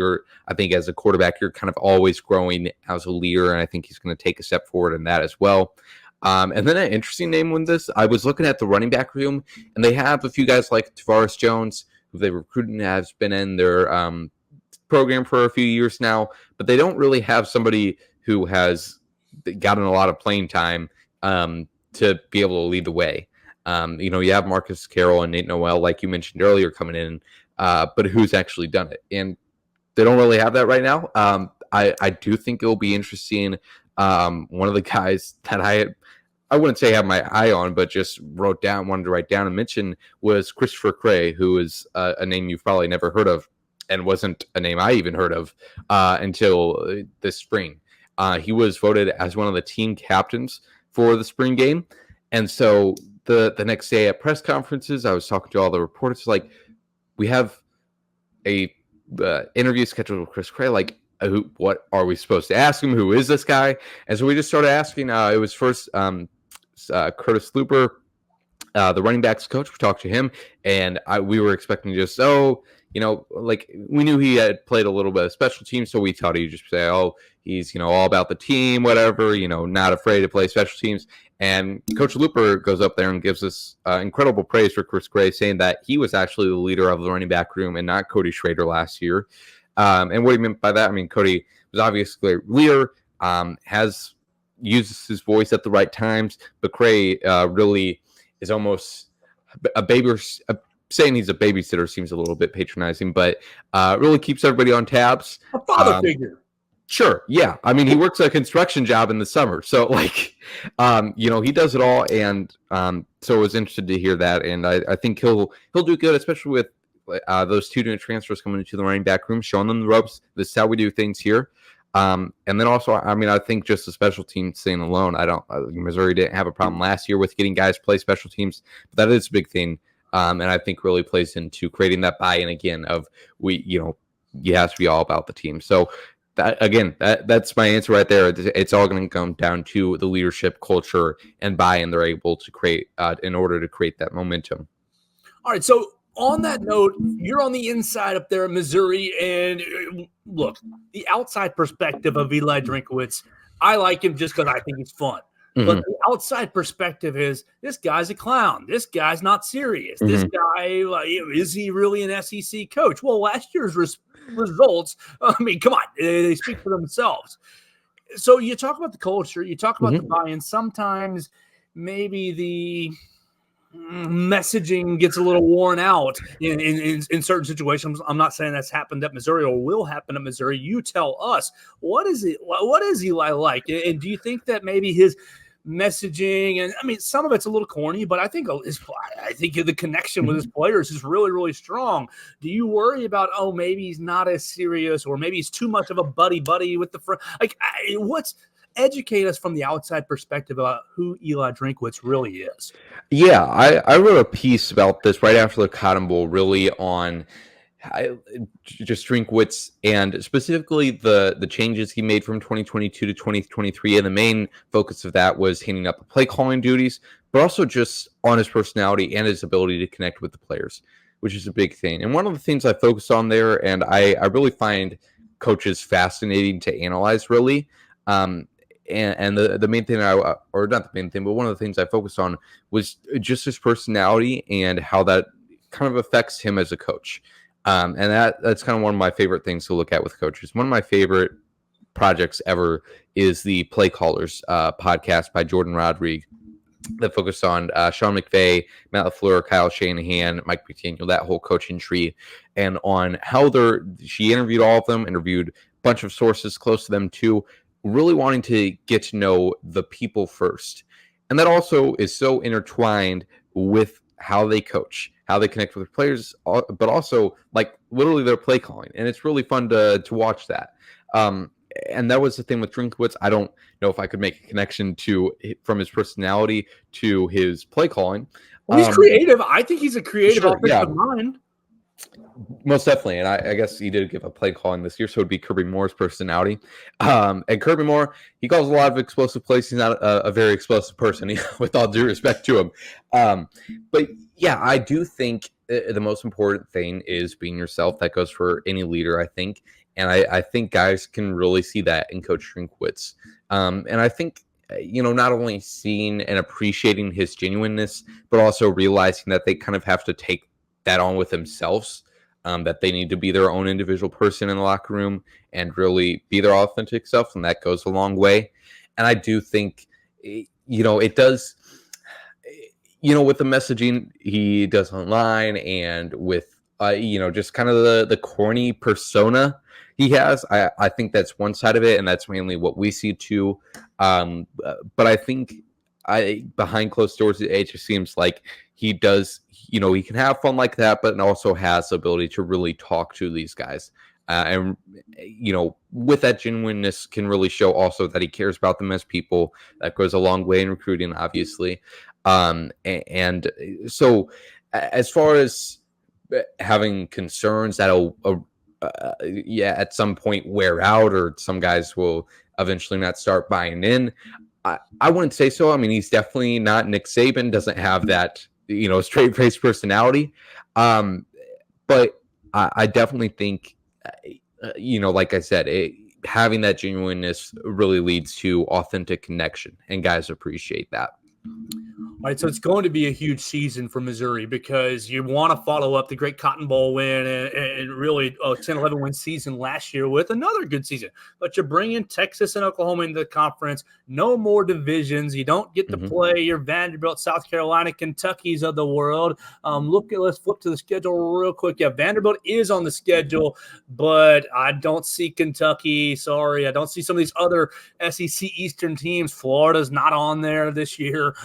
I think as a quarterback, you're kind of always growing as a leader, and I think he's going to take a step forward in that as well. And then an interesting name with this, I was looking at the running back room, and they have a few guys like Tavares Jones, who they recruited and has been in their program for a few years now, but they don't really have somebody who has gotten a lot of playing time to be able to lead the way. You have Marcus Carroll and Nate Noel, like you mentioned earlier, coming in, but who's actually done it? And they don't really have that right now. I do think it'll be interesting. One of the guys that I wouldn't say have my eye on, but just wanted to write down and mention was Christopher Cray, who is a name you've probably never heard of and wasn't a name I even heard of until this spring. He was voted as one of the team captains for the spring game. And so the next day at press conferences, I was talking to all the reporters, like, we have a interview scheduled with Chris Cray, like, what are we supposed to ask him? Who is this guy? And so we just started asking. It was first Curtis Looper, the running backs coach. We talked to him, and we were expecting just, we knew he had played a little bit of special teams, so we thought he'd just say, he's, all about the team, whatever, not afraid to play special teams. And Coach Looper goes up there and gives us incredible praise for Chris Gray, saying that he was actually the leader of the running back room and not Cody Schrader last year. And what he meant by that, Cody was obviously a leader, has uses his voice at the right times. But Cray really is almost a baby. Saying he's a babysitter seems a little bit patronizing, but really keeps everybody on tabs. A father figure. Sure. Yeah. I mean, he works a construction job in the summer. So, like, he does it all. And so I was interested to hear that. And I think he'll do good, especially with those 2 new transfers coming into the running back room, showing them the ropes. This is how we do things here. And then also, I mean, I think just the special team staying alone. Missouri didn't have a problem last year with getting guys play special teams, but that is a big thing. And I think really plays into creating that buy-in again of you have to be all about the team. So, that's my answer right there. It's all going to come down to the leadership, culture, and buy-in they're able to create in order to create that momentum. All right, so on that note, you're on the inside up there in Missouri, and look, the outside perspective of Eli Drinkwitz, I like him just because I think he's fun. Mm-hmm. But the outside perspective is this guy's a clown. This guy's not serious. Mm-hmm. This guy, is he really an SEC coach? Well, last year's results, I mean, come on, they speak for themselves. So you talk about the culture, you talk about the buy-in. Sometimes maybe the messaging gets a little worn out in certain situations. I'm not saying that's happened at Missouri or will happen at Missouri. You tell us, what is Eli like? And do you think that maybe his messaging, and I mean, some of it's a little corny, but I think the connection with his players is really, really strong. Do you worry about, maybe he's not as serious, or maybe he's too much of a buddy with the friend? Educate us from the outside perspective about who Eli Drinkwitz really is. Yeah, I wrote a piece about this right after the Cotton Bowl, really on just Drinkwitz and specifically the changes he made from 2022 to 2023. And the main focus of that was handing up the play calling duties, but also just on his personality and his ability to connect with the players, which is a big thing. And one of the things I focus on there, and I really find coaches fascinating to analyze, really. And the main thing or not the main thing, but one of the things I focused on was just his personality and how that kind of affects him as a coach. And that's kind of one of my favorite things to look at with coaches. One of my favorite projects ever is the Play Callers podcast by Jordan Rodriguez that focused on Sean McVay, Matt LaFleur, Kyle Shanahan, Mike McDaniel, that whole coaching tree, and on how she interviewed all of them, interviewed a bunch of sources close to them too, really wanting to get to know the people first. And that also is so intertwined with how they coach, how they connect with their players, but also like literally their play calling. And it's really fun to watch that. And that was the thing with Drinkwitz. I don't know if I could make a connection from his personality to his play calling. Well, he's creative. I think he's a creative offensive mind. Most definitely. And I guess he did give a play calling this year, so it would be Kirby Moore's personality. And Kirby Moore, he calls a lot of explosive plays. He's not a very explosive person, with all due respect to him. But yeah, I do think the most important thing is being yourself. That goes for any leader, I think. And I think guys can really see that in Coach Drinkwitz. And I think, not only seeing and appreciating his genuineness, but also realizing that they kind of have to take that on with themselves, that they need to be their own individual person in the locker room and really be their authentic self. And that goes a long way. And I do think, it does, with the messaging he does online and with, just kind of the corny persona he has. I think that's one side of it. And that's mainly what we see too. But I think behind closed doors, it just seems like he does, he can have fun like that, but also has the ability to really talk to these guys. And with that genuineness can really show also that he cares about them as people. That goes a long way in recruiting, obviously. And so as far as having concerns that'll, at some point wear out, or some guys will eventually not start buying in, I wouldn't say so. I mean, he's definitely not Nick Saban, doesn't have that, straight-faced personality. But I definitely think, like I said, having that genuineness really leads to authentic connection, and guys appreciate that. All right, so it's going to be a huge season for Missouri because you want to follow up the great Cotton Bowl win and really a 10-11 win season last year with another good season. But you bring in Texas and Oklahoma into the conference. No more divisions. You don't get to play your Vanderbilt, South Carolina, Kentucky's of the world. Let's flip to the schedule real quick. Yeah, Vanderbilt is on the schedule, but I don't see Kentucky. Sorry, I don't see some of these other SEC Eastern teams. Florida's not on there this year.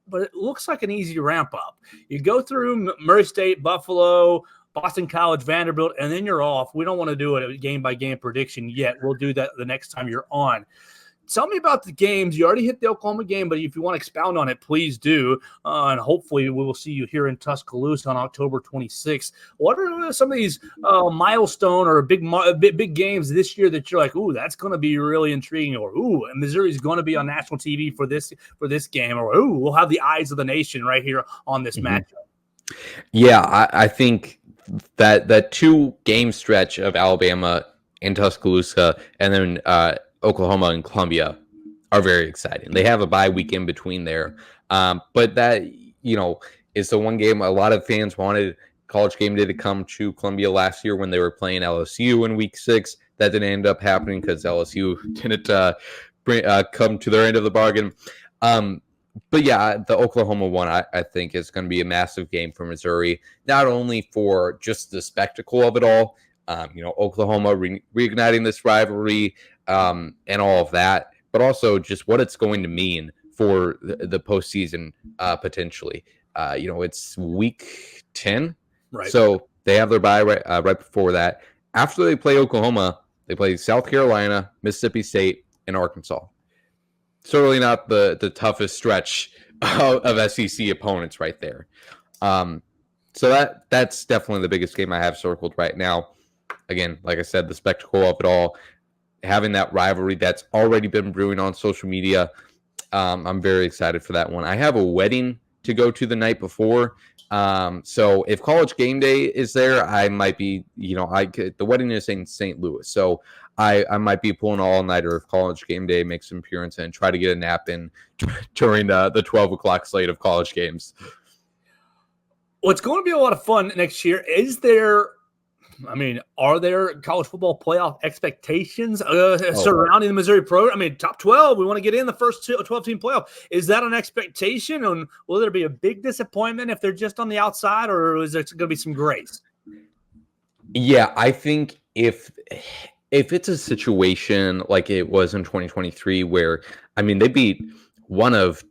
But it looks like an easy ramp up. You go through Murray State, Buffalo, Boston College, Vanderbilt, and then you're off. We don't want to do a game-by-game prediction yet. We'll do that the next time you're on. Tell me about the games. You already hit the Oklahoma game, but if you want to expound on it, please do. And hopefully we will see you here in Tuscaloosa on October 26th. What are some of these milestone or big games this year that you're like, ooh, that's going to be really intriguing, or ooh, Missouri's going to be on national TV for this game, or ooh, we'll have the eyes of the nation right here on this matchup. Yeah, I think that 2-game stretch of Alabama and Tuscaloosa, and then Oklahoma and Columbia are very exciting. They have a bye week in between there. But that, is the one game a lot of fans wanted College Game Day to come to Columbia last year when they were playing LSU in week 6. That didn't end up happening because LSU didn't come to their end of the bargain. But yeah, the Oklahoma one, I think, is going to be a massive game for Missouri, not only for just the spectacle of it all, Oklahoma reigniting this rivalry, and all of that, but also just what it's going to mean for the postseason potentially. It's week 10, right? So they have their bye right before that. After they play Oklahoma, they play South Carolina, Mississippi State, and Arkansas. Certainly not the toughest stretch of SEC opponents right there. So that's definitely the biggest game I have circled right now. Again, like I said, the spectacle of it all, having that rivalry that's already been brewing on social media. I'm very excited for that one. I have a wedding to go to the night before. So if College Game Day is there, I might be, the wedding is in St. Louis. So I might be pulling all-nighter if College Game Day makes an appearance and try to get a nap in during the 12 o'clock slate of college games. Well, it's going to be a lot of fun next year. Are there college football playoff expectations surrounding the Missouri program? Top 12, we want to get in the first 12-team playoff. Is that an expectation? And will there be a big disappointment if they're just on the outside, or is there going to be some grace? Yeah, I think if it's a situation like it was in 2023 where, they beat one of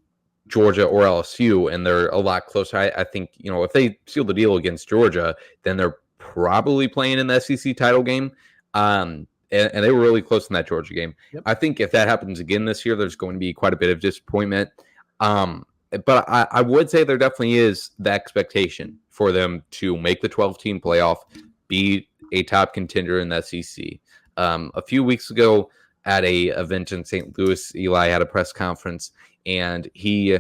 Georgia or LSU and they're a lot closer. I think, if they seal the deal against Georgia, then they're probably playing in the SEC title game. And they were really close in that Georgia game. Yep. I think if that happens again this year, there's going to be quite a bit of disappointment. But I would say there definitely is the expectation for them to make the 12-team playoff, be a top contender in the SEC. A few weeks ago at a event in St. Louis, Eli had a press conference, and he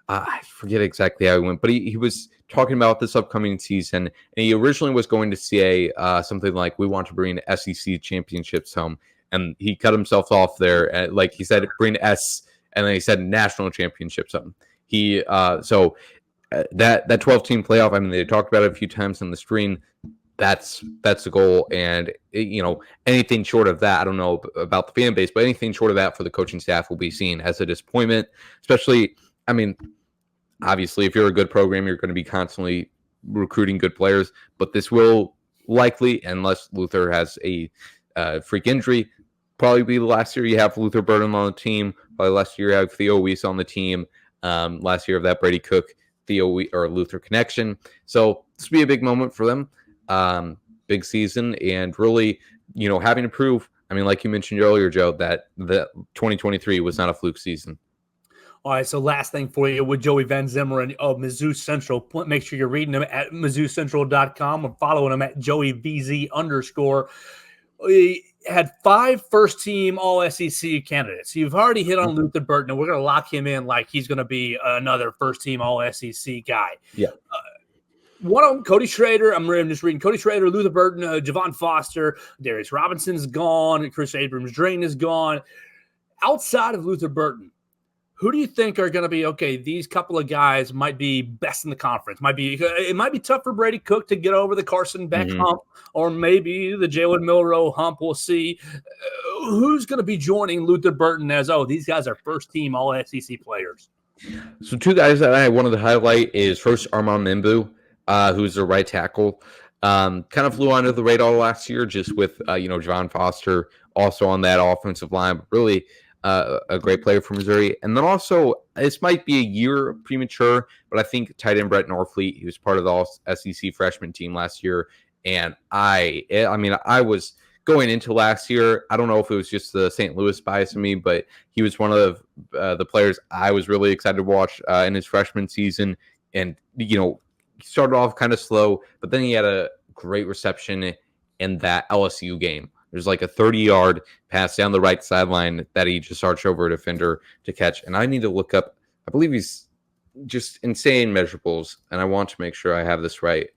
I forget exactly how he went, but he was talking about this upcoming season, and he originally was going to say something like, we want to bring SEC championships home, and he cut himself off there. Like he said, bring S, and then he said national championships home. That 12-team playoff, they talked about it a few times on the screen. That's the goal, and anything short of that, I don't know about the fan base, but anything short of that for the coaching staff will be seen as a disappointment, especially, obviously, if you're a good program, you're going to be constantly recruiting good players, but this will likely, unless Luther has a freak injury, probably be the last year you have Luther Burden on the team, probably last year you have Theo Weiss on the team, last year of that Brady Cook, Luther connection. So this will be a big moment for them, big season, and really, having to prove, like you mentioned earlier, Joe, that the 2023 was not a fluke season. All right, so last thing for you with Joey Van Zummeran of MizzouCentral. Make sure you're reading him at MizzouCentral.com or following him at JoeyVZ_. We had 5 first-team All-SEC candidates. You've already hit on Luther Burden, and we're going to lock him in like he's going to be another first-team All-SEC guy. Yeah. One of them, Cody Schrader. I'm just reading Cody Schrader, Luther Burden, Javon Foster, Darius Robinson's gone, Chris Abrams-Drain is gone. Outside of Luther Burden, Who do you think are going to be, okay, these couple of guys might be best in the conference? It might be tough for Brady Cook to get over the Carson Beck hump, or maybe the Jalen Milroe hump. We'll see. Who's going to be joining Luther Burton as, these guys are first-team All-SEC players? So two guys that I wanted to highlight is first Armand Mimbu, who's the right tackle. Kind of flew under the radar last year just with, Javon Foster also on that offensive line, but really a great player for Missouri. And then also, this might be a year premature, but I think tight end Brett Norfleet, he was part of the All-SEC freshman team last year. And I was going into last year, I don't know if it was just the St. Louis bias in me, but he was one of the players I was really excited to watch in his freshman season. And, he started off kind of slow, but then he had a great reception in that LSU game. There's like a 30-yard pass down the right sideline that he just arched over a defender to catch. And I need to look up, I believe he's just insane measurables, and I want to make sure I have this right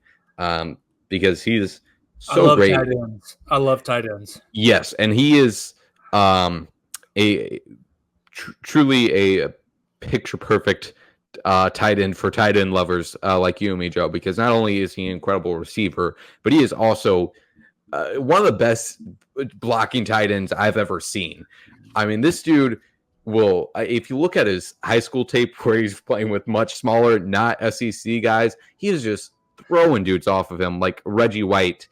because he's so great. Tight ends. I love tight ends. Yes, and he is truly a picture-perfect tight end for tight end lovers like you and me, Joe, because not only is he an incredible receiver, but he is also one of the best blocking tight ends I've ever seen. I mean, this dude will, if you look at his high school tape where he's playing with much smaller, not SEC guys, he is just throwing dudes off of him like Reggie White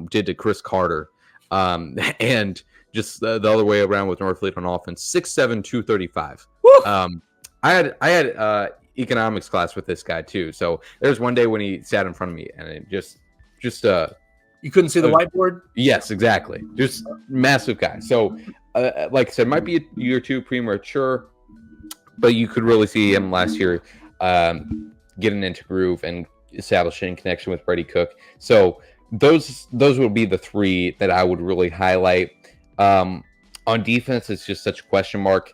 did to Chris Carter. And just the other way around with Norfleet on offense, 6'7", 235. I had economics class with this guy too. So there's one day when he sat in front of me and it just you couldn't see the whiteboard? Yes, exactly. Just massive guy. So, like I said, might be a year or two premature, but you could really see him last year getting into groove and establishing connection with Brady Cook. So those would be the three that I would really highlight. On defense, it's just such a question mark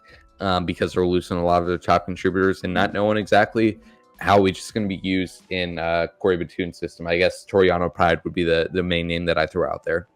because they're losing a lot of their top contributors and not knowing exactly how it's just going to be used in Corey Batoon's system. I guess Toriano Pride would be the main name that I throw out there.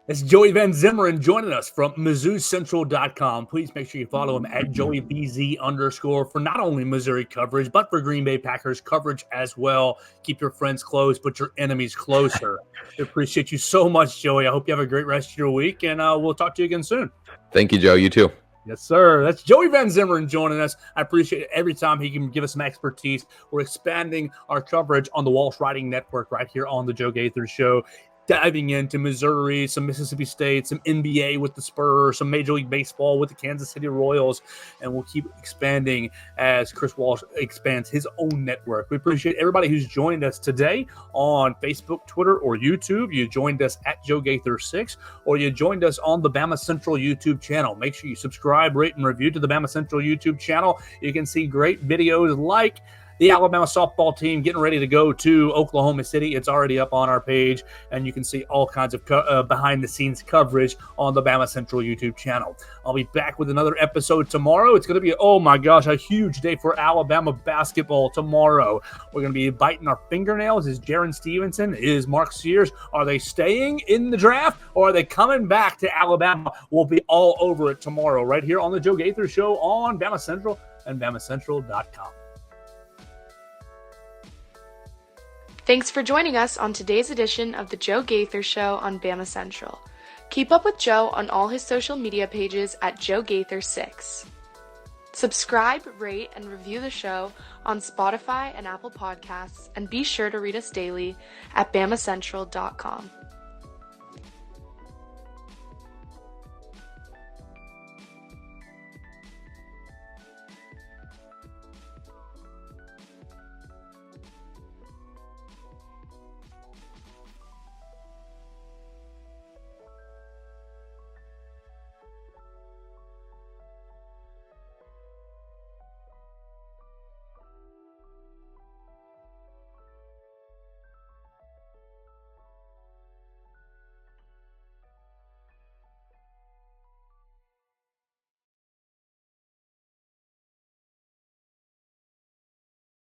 It's Joey Van Zummeran joining us from MizzouCentral.com. Please make sure you follow him at JoeyVZ_ for not only Missouri coverage, but for Green Bay Packers coverage as well. Keep your friends close, but your enemies closer. I appreciate you so much, Joey. I hope you have a great rest of your week, and we'll talk to you again soon. Thank you, Joe. You too. Yes, sir. That's Joey Van Zummeran joining us. I appreciate it every time he can give us some expertise. We're expanding our coverage on the Walsh Writing Network right here on the Joe Gaither Show, diving into Missouri, some Mississippi State, some NBA with the Spurs, some Major League Baseball with the Kansas City Royals, and we'll keep expanding as Chris Walsh expands his own network. We appreciate everybody who's joined us today on Facebook, Twitter, or YouTube. You joined us at Joe Gaither 6, or you joined us on the Bama Central YouTube channel. Make sure you subscribe, rate, and review to the Bama Central YouTube channel. You can see great videos like the Alabama softball team getting ready to go to Oklahoma City. It's already up on our page, and you can see all kinds of behind-the-scenes coverage on the Bama Central YouTube channel. I'll be back with another episode tomorrow. It's going to be, oh my gosh, a huge day for Alabama basketball tomorrow. We're going to be biting our fingernails. Is Jaron Stevenson? Is Mark Sears? Are they staying in the draft, or are they coming back to Alabama? We'll be all over it tomorrow right here on the Joe Gaither Show on Bama Central and BamaCentral.com. Thanks for joining us on today's edition of the Joe Gaither Show on Bama Central. Keep up with Joe on all his social media pages at Joe Gaither 6. Subscribe, rate, and review the show on Spotify and Apple Podcasts, and be sure to read us daily at BamaCentral.com.